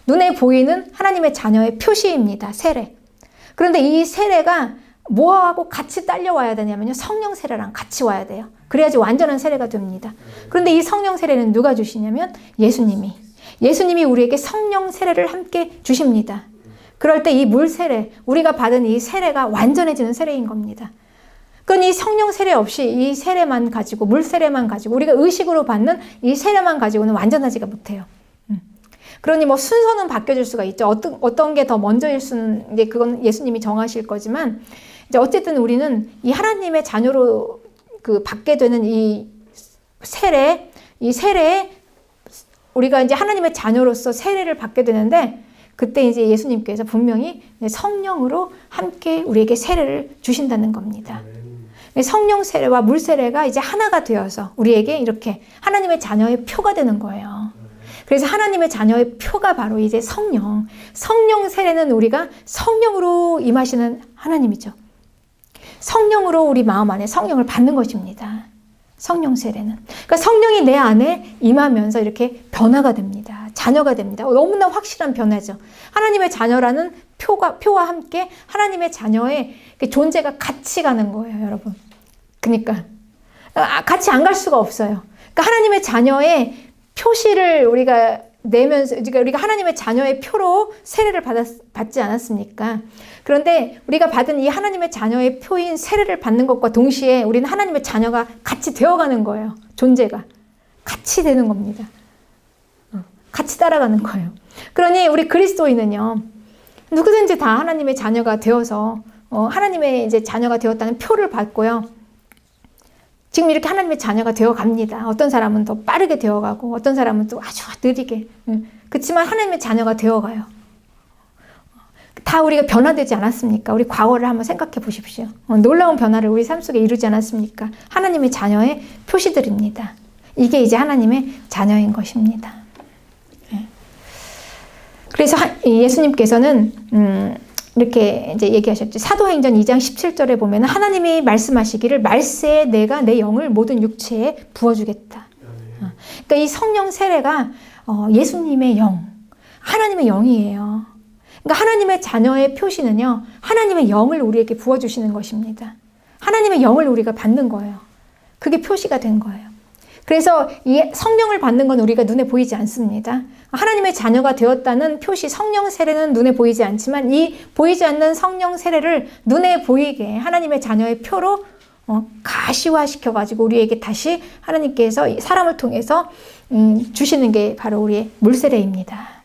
눈에 보이는 하나님의 자녀의 표시입니다. 세례. 그런데 이 세례가 뭐하고 같이 딸려와야 되냐면요. 성령 세례랑 같이 와야 돼요. 그래야지 완전한 세례가 됩니다. 그런데 이 성령 세례는 누가 주시냐면 예수님이 우리에게 성령 세례를 함께 주십니다. 그럴 때 이 물 세례, 우리가 받은 이 세례가 완전해지는 세례인 겁니다. 그건 이 성령 세례 없이 이 세례만 가지고, 물 세례만 가지고, 우리가 의식으로 받는 이 세례만 가지고는 완전하지가 못해요. 그러니 뭐 순서는 바뀌어질 수가 있죠. 어떤 게 더 먼저일 수는, 이제 그건 예수님이 정하실 거지만, 이제 어쨌든 우리는 이 하나님의 자녀로 받게 되는 이 세례에 우리가 이제 하나님의 자녀로서 세례를 받게 되는데, 그때 이제 예수님께서 분명히 성령으로 함께 우리에게 세례를 주신다는 겁니다. 성령 세례와 물 세례가 이제 하나가 되어서 우리에게 이렇게 하나님의 자녀의 표가 되는 거예요. 그래서 하나님의 자녀의 표가 바로 이제 성령 세례는 우리가 성령으로 임하시는 하나님이죠. 성령으로 우리 마음 안에 성령을 받는 것입니다. 성령 세례는. 그러니까 성령이 내 안에 임하면서 이렇게 변화가 됩니다. 자녀가 됩니다. 너무나 확실한 변화죠. 하나님의 자녀라는 표와 함께 하나님의 자녀의 존재가 같이 가는 거예요, 여러분. 그러니까 같이 안 갈 수가 없어요. 그러니까 하나님의 자녀의 표시를 우리가 내면서, 그러니까 우리가 하나님의 자녀의 표로 세례를 받지 않았습니까? 그런데 우리가 받은 이 하나님의 자녀의 표인 세례를 받는 것과 동시에 우리는 하나님의 자녀가 같이 되어가는 거예요. 존재가 같이 되는 겁니다. 같이 따라가는 거예요. 그러니 우리 그리스도인은요, 누구든지 다 하나님의 자녀가 되어서 하나님의 이제 자녀가 되었다는 표를 받고요. 지금 이렇게 하나님의 자녀가 되어 갑니다. 어떤 사람은 더 빠르게 되어가고, 어떤 사람은 또 아주 느리게. 그렇지만 하나님의 자녀가 되어가요. 다 우리가 변화되지 않았습니까? 우리 과거를 한번 생각해 보십시오. 놀라운 변화를 우리 삶 속에 이루지 않았습니까? 하나님의 자녀의 표시들입니다. 이게 이제 하나님의 자녀인 것입니다. 그래서 예수님께서는 이렇게 이제 얘기하셨죠. 사도행전 2장 17절에 보면 하나님이 말씀하시기를 말세에 내가 내 영을 모든 육체에 부어주겠다. 그러니까 이 성령 세례가 예수님의 영, 하나님의 영이에요. 그러니까 하나님의 자녀의 표시는요, 하나님의 영을 우리에게 부어주시는 것입니다. 하나님의 영을 우리가 받는 거예요. 그게 표시가 된 거예요. 그래서 이 성령을 받는 건 우리가 눈에 보이지 않습니다. 하나님의 자녀가 되었다는 표시, 성령 세례는 눈에 보이지 않지만 이 보이지 않는 성령 세례를 눈에 보이게 하나님의 자녀의 표로 가시화시켜가지고 우리에게 다시 하나님께서 사람을 통해서 주시는 게 바로 우리의 물세례입니다.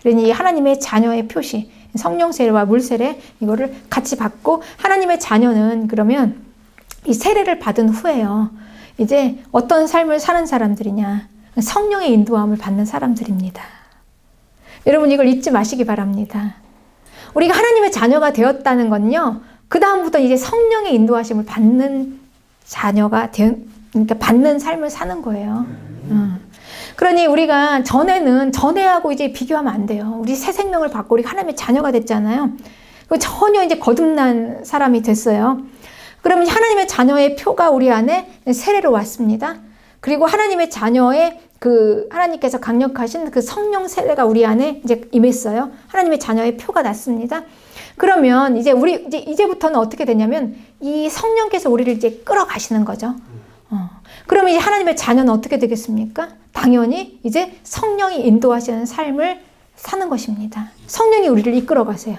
그러니 하나님의 자녀의 표시, 성령 세례와 물세례 이거를 같이 받고, 하나님의 자녀는 그러면 이 세례를 받은 후에요, 이제 어떤 삶을 사는 사람들이냐? 성령의 인도함을 받는 사람들입니다. 여러분 이걸 잊지 마시기 바랍니다. 우리가 하나님의 자녀가 되었다는 건요, 그 다음부터 이제 성령의 인도하심을 받는 자녀가 그러니까 받는 삶을 사는 거예요. 그러니 우리가 전에하고 이제 비교하면 안 돼요. 우리 새 생명을 받고 우리 하나님의 자녀가 됐잖아요. 전혀 이제 거듭난 사람이 됐어요. 그러면 하나님의 자녀의 표가 우리 안에 세례로 왔습니다. 그리고 하나님의 자녀의 하나님께서 강력하신 그 성령 세례가 우리 안에 이제 임했어요. 하나님의 자녀의 표가 났습니다. 그러면 이제부터는 어떻게 되냐면 이 성령께서 우리를 이제 끌어가시는 거죠. 그러면 이제 하나님의 자녀는 어떻게 되겠습니까? 당연히 이제 성령이 인도하시는 삶을 사는 것입니다. 성령이 우리를 이끌어 가세요.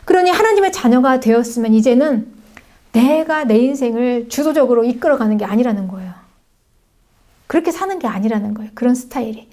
그러니 하나님의 자녀가 되었으면 이제는 내가 내 인생을 주도적으로 이끌어가는 게 아니라는 거예요. 그렇게 사는 게 아니라는 거예요. 그런 스타일이.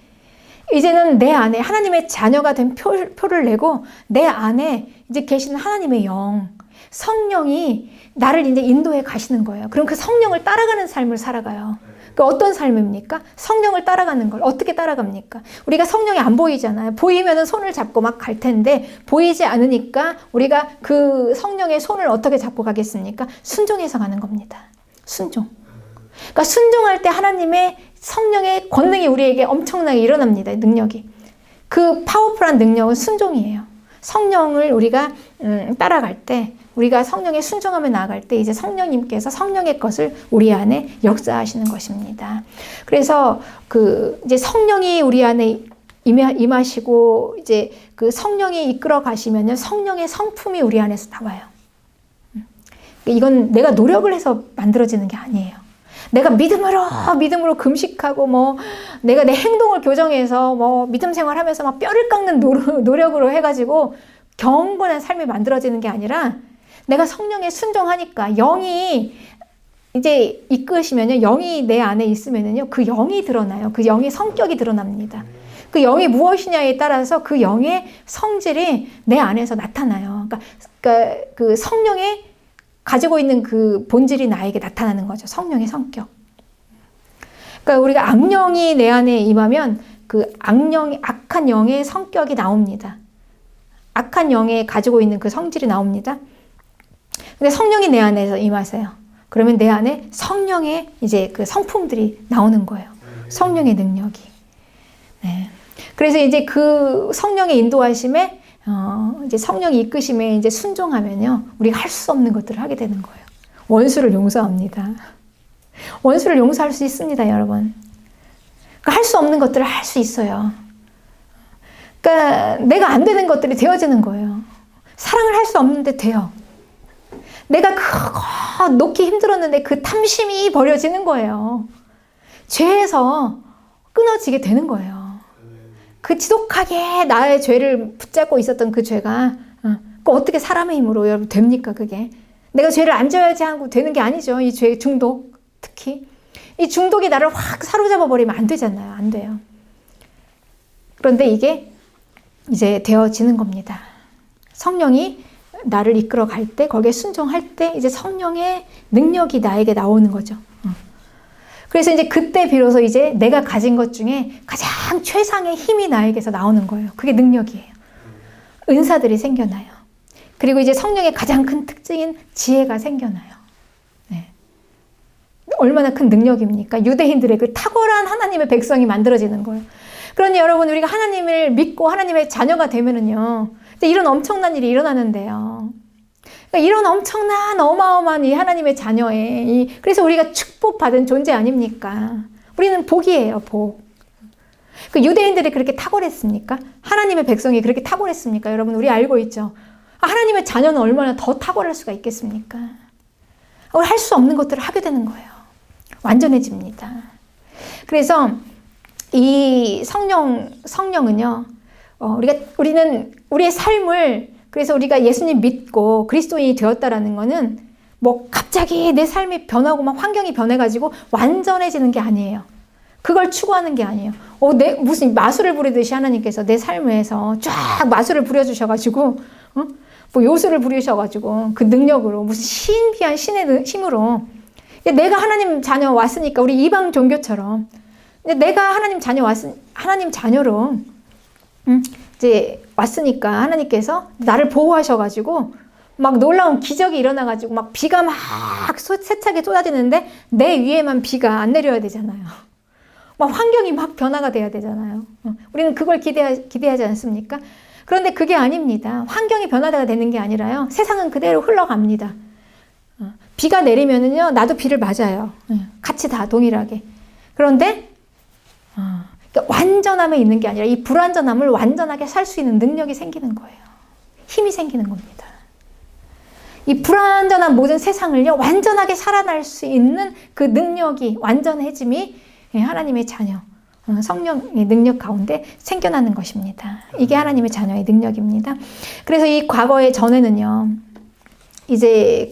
이제는 내 안에 하나님의 자녀가 된 표를 내고 내 안에 이제 계시는 하나님의 영, 성령이 나를 이제 인도해 가시는 거예요. 그럼 그 성령을 따라가는 삶을 살아가요. 그 어떤 삶입니까? 성령을 따라가는 걸 어떻게 따라갑니까? 우리가 성령이 안 보이잖아요. 보이면은 손을 잡고 막 갈 텐데 보이지 않으니까 우리가 그 성령의 손을 어떻게 잡고 가겠습니까? 순종해서 가는 겁니다. 순종. 그러니까 순종할 때 하나님의 성령의 권능이 우리에게 엄청나게 일어납니다. 능력이. 그 파워풀한 능력은 순종이에요. 성령을 우리가 따라갈 때, 우리가 성령에 순종하며 나아갈 때 이제 성령님께서 성령의 것을 우리 안에 역사하시는 것입니다. 그래서 이제 성령이 우리 안에 임하시고 이제 그 성령이 이끌어 가시면요, 성령의 성품이 우리 안에서 나와요. 이건 내가 노력을 해서 만들어지는 게 아니에요. 내가 믿음으로 금식하고 뭐 내가 내 행동을 교정해서 뭐 믿음 생활하면서 막 뼈를 깎는 노력으로 해가지고 경건한 삶이 만들어지는 게 아니라 내가 성령에 순종하니까 영이 이제 이끄시면요, 영이 내 안에 있으면은요, 그 영이 드러나요. 그 영의 성격이 드러납니다. 그 영이 무엇이냐에 따라서 그 영의 성질이 내 안에서 나타나요. 그러니까 그 성령의 가지고 있는 그 본질이 나에게 나타나는 거죠. 성령의 성격. 그러니까 우리가 악령이 내 안에 임하면 그 악한 영의 성격이 나옵니다. 악한 영에 가지고 있는 그 성질이 나옵니다. 근데 성령이 내 안에서 임하세요. 그러면 내 안에 성령의 이제 그 성품들이 나오는 거예요. 성령의 능력이. 네. 그래서 이제 그 성령의 인도하심에 이제 성령이 이끄심에 이제 순종하면요, 우리가 할 수 없는 것들을 하게 되는 거예요. 원수를 용서합니다. 원수를 용서할 수 있습니다, 여러분. 그러니까 할 수 없는 것들을 할 수 있어요. 그러니까 내가 안 되는 것들이 되어지는 거예요. 사랑을 할 수 없는데 돼요. 내가 그거 놓기 힘들었는데 그 탐심이 버려지는 거예요. 죄에서 끊어지게 되는 거예요. 그 지독하게 나의 죄를 붙잡고 있었던 그 죄가 그 어떻게 사람의 힘으로 여러분 됩니까? 그게 내가 죄를 안 져야지 하고 되는 게 아니죠. 이 죄의 중독, 특히 이 중독이 나를 확 사로잡아 버리면 안 되잖아요. 안 돼요. 그런데 이게 이제 되어지는 겁니다. 성령이 나를 이끌어 갈 때, 거기에 순종할 때 이제 성령의 능력이 나에게 나오는 거죠. 그래서 이제 그때 비로소 이제 내가 가진 것 중에 가장 최상의 힘이 나에게서 나오는 거예요. 그게 능력이에요. 은사들이 생겨나요. 그리고 이제 성령의 가장 큰 특징인 지혜가 생겨나요. 네. 얼마나 큰 능력입니까? 유대인들의 그 탁월한 하나님의 백성이 만들어지는 거예요. 그러니 여러분, 우리가 하나님을 믿고 하나님의 자녀가 되면은요, 이런 엄청난 일이 일어나는데요. 그러니까 이런 엄청난 어마어마한 이 하나님의 자녀의 그래서 우리가 축복받은 존재 아닙니까? 우리는 복이에요, 복. 그 유대인들이 그렇게 탁월했습니까? 하나님의 백성이 그렇게 탁월했습니까? 여러분, 우리 알고 있죠? 하나님의 자녀는 얼마나 더 탁월할 수가 있겠습니까? 우리 할 수 없는 것들을 하게 되는 거예요. 완전해집니다. 그래서 이 성령은요, 우리는 우리의 삶을, 그래서 우리가 예수님 믿고 그리스도인이 되었다라는 거는 뭐 갑자기 내 삶이 변하고 막 환경이 변해가지고 완전해지는 게 아니에요. 그걸 추구하는 게 아니에요. 무슨 마술을 부리듯이 하나님께서 내 삶에서 쫙 마술을 부려주셔가지고, 뭐 요술을 부리셔가지고 그 능력으로 무슨 신비한 신의 힘으로 내가 하나님 자녀 왔으니까 우리 이방 종교처럼 내가 하나님 자녀로 이제 왔으니까 하나님께서 나를 보호하셔가지고 막 놀라운 기적이 일어나가지고 막 비가 막 세차게 쏟아지는데 내 위에만 비가 안 내려야 되잖아요. 막 환경이 막 변화가 돼야 되잖아요. 우리는 그걸 기대하지 않습니까? 그런데 그게 아닙니다. 환경이 변화가 되는 게 아니라요, 세상은 그대로 흘러갑니다. 비가 내리면은요, 나도 비를 맞아요. 같이 다 동일하게. 그런데 그러니까 완전함에 있는 게 아니라 이 불완전함을 완전하게 살 수 있는 능력이 생기는 거예요. 힘이 생기는 겁니다. 이 불완전한 모든 세상을요, 완전하게 살아날 수 있는 그 능력이, 완전해짐이 하나님의 자녀, 성령의 능력 가운데 생겨나는 것입니다. 이게 하나님의 자녀의 능력입니다. 그래서 이 과거의 전에는요, 이제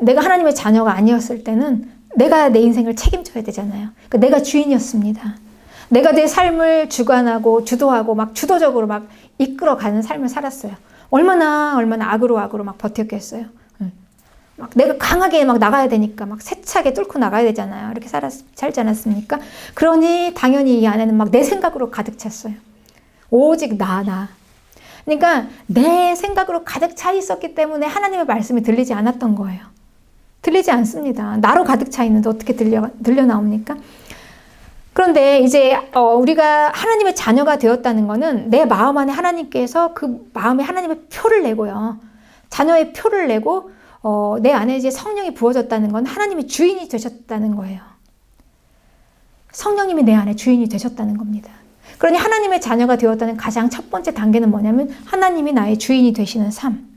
내가 하나님의 자녀가 아니었을 때는 내가 내 인생을 책임져야 되잖아요. 그러니까 내가 주인이었습니다. 내가 내 삶을 주관하고 주도하고 막 주도적으로 막 이끌어가는 삶을 살았어요. 얼마나 악으로 막 버텼겠어요. 막 내가 강하게 막 나가야 되니까 막 세차게 뚫고 나가야 되잖아요. 이렇게 살지 않았습니까? 그러니 당연히 이 안에는 막 내 생각으로 가득 찼어요. 오직 나. 그러니까 내 생각으로 가득 차 있었기 때문에 하나님의 말씀이 들리지 않았던 거예요. 들리지 않습니다. 나로 가득 차 있는데 어떻게 들려 나옵니까? 그런데 이제 우리가 하나님의 자녀가 되었다는 것은 내 마음 안에 하나님께서 그 마음에 하나님의 표를 내고요. 자녀의 표를 내고 내 안에 이제 성령이 부어졌다는 건 하나님의 주인이 되셨다는 거예요. 성령님이 내 안에 주인이 되셨다는 겁니다. 그러니 하나님의 자녀가 되었다는 가장 첫 번째 단계는 뭐냐면 하나님이 나의 주인이 되시는 삶.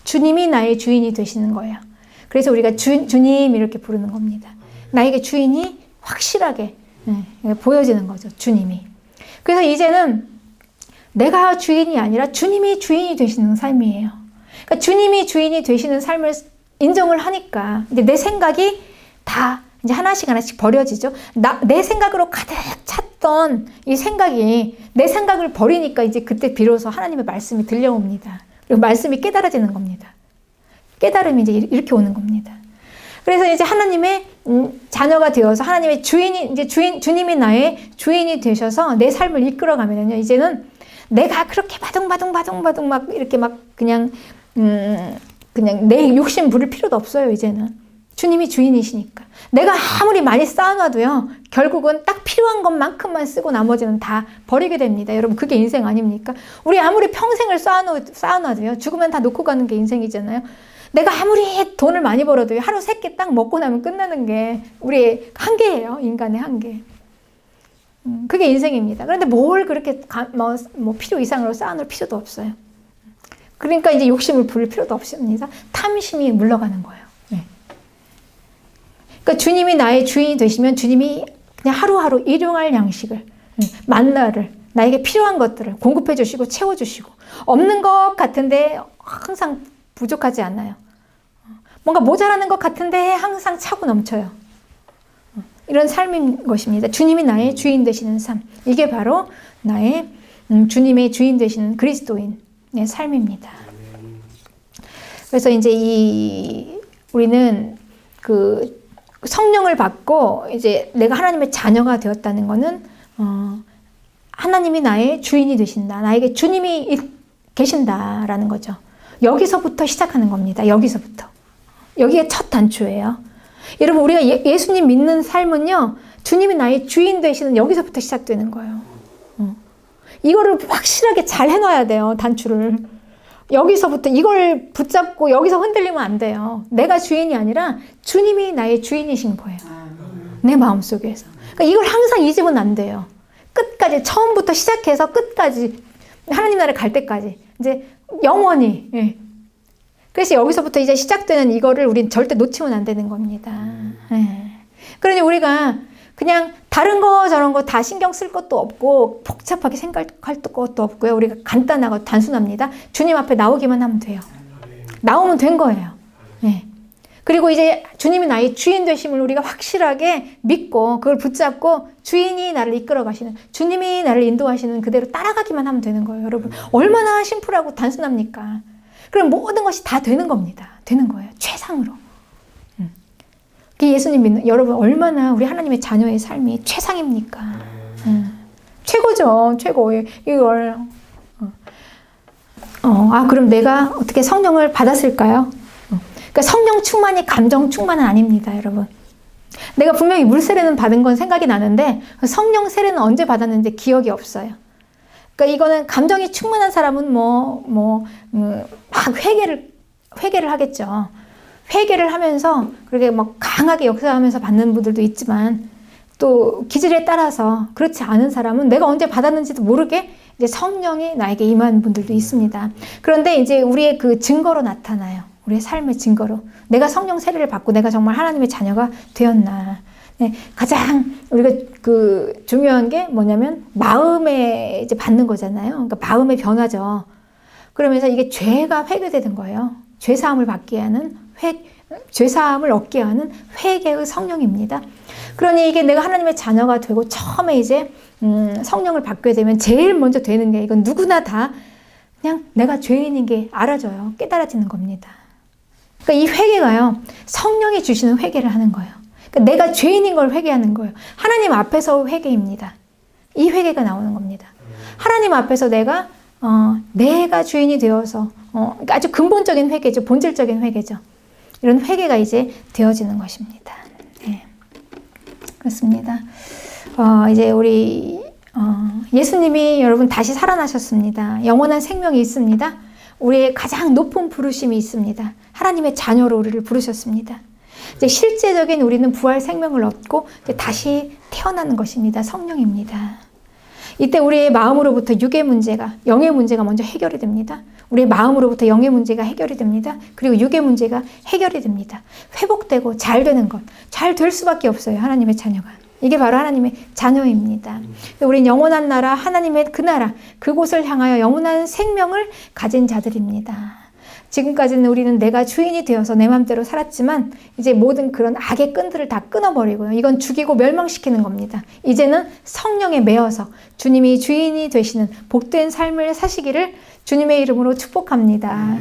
주님이 나의 주인이 되시는 거예요. 그래서 우리가 주님 이렇게 부르는 겁니다. 나에게 주인이 확실하게 보여지는 거죠. 주님이. 그래서 이제는 내가 주인이 아니라 주님이 주인이 되시는 삶이에요. 그러니까 주님이 주인이 되시는 삶을 인정을 하니까 이제 내 생각이 다 이제 하나씩 버려지죠. 내 생각으로 가득 찼던 이 생각이 내 생각을 버리니까 이제 그때 비로소 하나님의 말씀이 들려옵니다. 그리고 말씀이 깨달아지는 겁니다. 깨달음이 이제 이렇게 오는 겁니다. 그래서 이제 하나님의 자녀가 되어서 하나님의 주인이 이제 주님이 나의 주인이 되셔서 내 삶을 이끌어가면요. 이제는 내가 그렇게 바둥바둥 막 이렇게 막 그냥 내 욕심 부릴 필요도 없어요. 이제는 주님이 주인이시니까. 내가 아무리 많이 쌓아놔도요. 결국은 딱 필요한 것만큼만 쓰고 나머지는 다 버리게 됩니다. 여러분 그게 인생 아닙니까? 우리 아무리 평생을 쌓아놔도요. 죽으면 다 놓고 가는 게 인생이잖아요. 내가 아무리 돈을 많이 벌어도요. 하루 3끼 딱 먹고 나면 끝나는 게 우리의 한계예요. 인간의 한계. 그게 인생입니다. 그런데 뭘 그렇게 필요 이상으로 쌓아놓을 필요도 없어요. 그러니까 이제 욕심을 부릴 필요도 없습니다. 탐심이 물러가는 거예요. 네. 그러니까 주님이 나의 주인이 되시면 주님이 그냥 하루하루 일용할 양식을, 만나를, 나에게 필요한 것들을 공급해 주시고 채워주시고 없는 것 같은데 항상 부족하지 않아요. 뭔가 모자라는 것 같은데 항상 차고 넘쳐요. 이런 삶인 것입니다. 주님이 나의 주인 되시는 삶. 이게 바로 나의 주님의 주인 되시는 그리스도인의 삶입니다. 그래서 이제 우리는 그 성령을 받고 이제 내가 하나님의 자녀가 되었다는 것은 하나님이 나의 주인이 되신다. 나에게 주님이 계신다라는 거죠. 여기서부터 시작하는 겁니다. 여기서부터. 여기가 첫 단추예요. 여러분 우리가 예수님 믿는 삶은요. 주님이 나의 주인 되시는 여기서부터 시작되는 거예요. 이거를 확실하게 잘 해놔야 돼요. 단추를. 여기서부터 이걸 붙잡고 여기서 흔들리면 안 돼요. 내가 주인이 아니라 주님이 나의 주인이신 거예요. 내 마음속에서. 그러니까 이걸 항상 잊으면 안 돼요. 끝까지 처음부터 시작해서 끝까지 하나님 나라에 갈 때까지 이제 영원히. 예. 그래서 여기서부터 이제 시작되는 이거를 우린 절대 놓치면 안 되는 겁니다. 예. 그러니 우리가 그냥 다른 거 저런 거 다 신경 쓸 것도 없고 복잡하게 생각할 것도 없고요. 우리가 간단하고 단순합니다. 주님 앞에 나오기만 하면 돼요. 나오면 된 거예요. 예. 그리고 이제 주님이 나의 주인 되심을 우리가 확실하게 믿고 그걸 붙잡고 주인이 나를 이끌어 가시는, 주님이 나를 인도하시는 그대로 따라가기만 하면 되는 거예요. 여러분 얼마나 심플하고 단순합니까? 그럼 모든 것이 다 되는 겁니다. 되는 거예요. 최상으로. 예수님 믿는 여러분 얼마나 우리 하나님의 자녀의 삶이 최상입니까? 최고죠. 최고. 이걸 그럼 내가 어떻게 성령을 받았을까요? 그러니까 성령 충만이 감정 충만은 아닙니다, 여러분. 내가 분명히 물 세례는 받은 건 생각이 나는데 성령 세례는 언제 받았는지 기억이 없어요. 그러니까 이거는 감정이 충만한 사람은 막 회개를 하겠죠. 회개를 하면서 그렇게 막 강하게 역사하면서 받는 분들도 있지만 또 기질에 따라서 그렇지 않은 사람은 내가 언제 받았는지도 모르게 이제 성령이 나에게 임한 분들도 있습니다. 그런데 이제 우리의 그 증거로 나타나요. 우리의 삶의 증거로. 내가 성령 세례를 받고 내가 정말 하나님의 자녀가 되었나. 네, 가장 우리가 그 중요한 게 뭐냐면 마음에 이제 받는 거잖아요. 그러니까 마음의 변화죠. 그러면서 이게 죄가 회개되는 거예요. 죄사함을 받게 하는 죄사함을 얻게 하는 회개의 성령입니다. 그러니 이게 내가 하나님의 자녀가 되고 처음에 이제 성령을 받게 되면 제일 먼저 되는 게 이건 누구나 다 그냥 내가 죄인인 게 알아져요. 깨달아지는 겁니다. 그러니까 이 회개가요. 성령이 주시는 회개를 하는 거예요. 그러니까 내가 죄인인 걸 회개하는 거예요. 하나님 앞에서 회개입니다. 이 회개가 나오는 겁니다. 하나님 앞에서 내가 주인이 되어서 그러니까 아주 근본적인 회개죠. 본질적인 회개죠. 이런 회개가 이제 되어지는 것입니다. 네. 그렇습니다. 이제 우리 예수님이 여러분 다시 살아나셨습니다. 영원한 생명이 있습니다. 우리의 가장 높은 부르심이 있습니다. 하나님의 자녀로 우리를 부르셨습니다. 이제 실제적인 우리는 부활 생명을 얻고 이제 다시 태어나는 것입니다. 성령입니다. 이때 우리의 마음으로부터 육의 문제가, 영의 문제가 먼저 해결이 됩니다. 우리의 마음으로부터 영의 문제가 해결이 됩니다. 그리고 육의 문제가 해결이 됩니다. 회복되고 잘 되는 것, 잘 될 수밖에 없어요. 하나님의 자녀가. 이게 바로 하나님의 자녀입니다. 우린 영원한 나라, 하나님의 그 나라, 그곳을 향하여 영원한 생명을 가진 자들입니다. 지금까지는 우리는 내가 주인이 되어서 내 마음대로 살았지만 이제 모든 그런 악의 끈들을 다 끊어버리고요. 이건 죽이고 멸망시키는 겁니다. 이제는 성령에 매여서 주님이 주인이 되시는 복된 삶을 사시기를 주님의 이름으로 축복합니다.